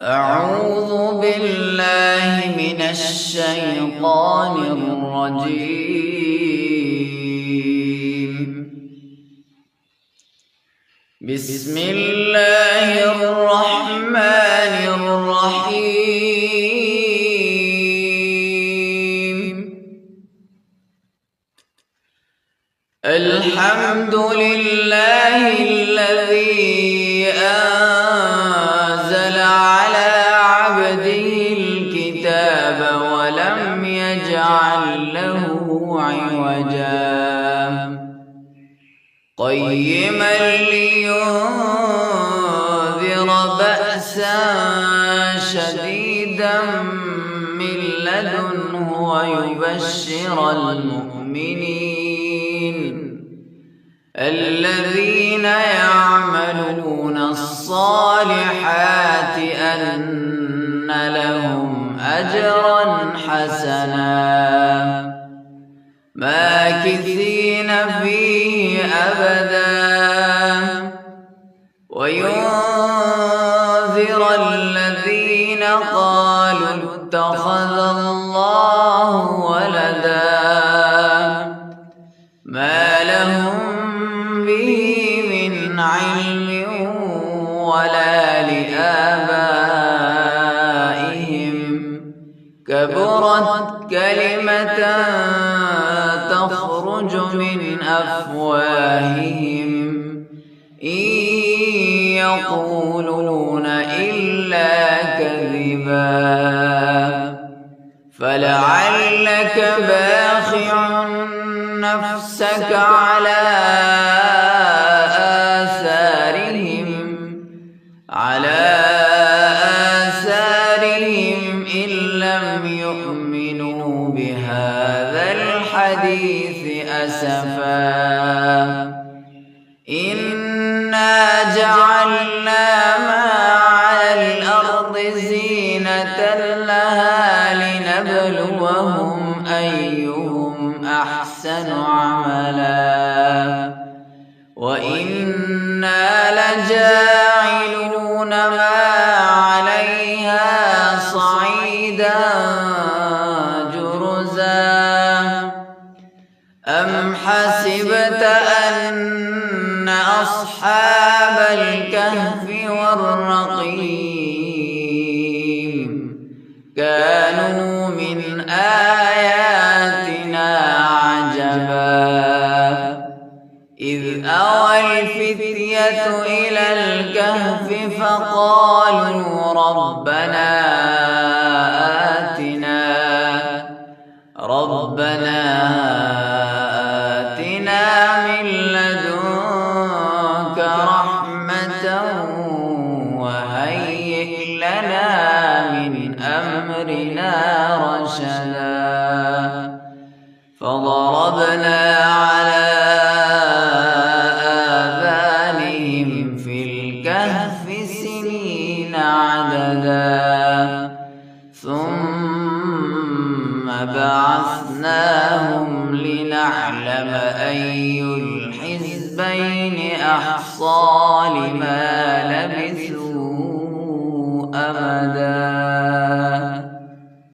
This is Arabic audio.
أعوذ بالله من الشيطان الرجيم. بسم الله الرحمن الرحيم. الحمد لله الذي أنزل على عبده الكتاب ولم يجعل له عوجا قيما لينذر بأسا شديدا من لدنه ويبشر المؤمنين الذين يعملون الصالحات أن لهم أجرا حسنا ماكثين فيه أبدا وينذر الذين قالوا اتخذ الله ولدا ما لهم به من علم ولا لآبائهم كبرت كلمة تخرج من أفواههم إن يقولون إلا كذبا فلعلك باخع نفسك على آثارهم إن لم يؤمنوا بهذا الحديث أسفا إنا جعلنا ما على الأرض زينة لها لنبلوهم أيهم أحسن عملا وإنا لجاعلون ما عليها صعيدا جرزا أم حسبت أن أصحاب الكهف والرقيم كانوا من آياتنا عجبا إذ أوى الفتية إلى الكهف فقالوا ربنا آتنا من لدنك رحمة وهيئ لنا من أمرنا رشدا فضربنا على آذانهم في الكهف سنين عددا ثم بعثناهم لنعلم أي الحزبين أحصى لما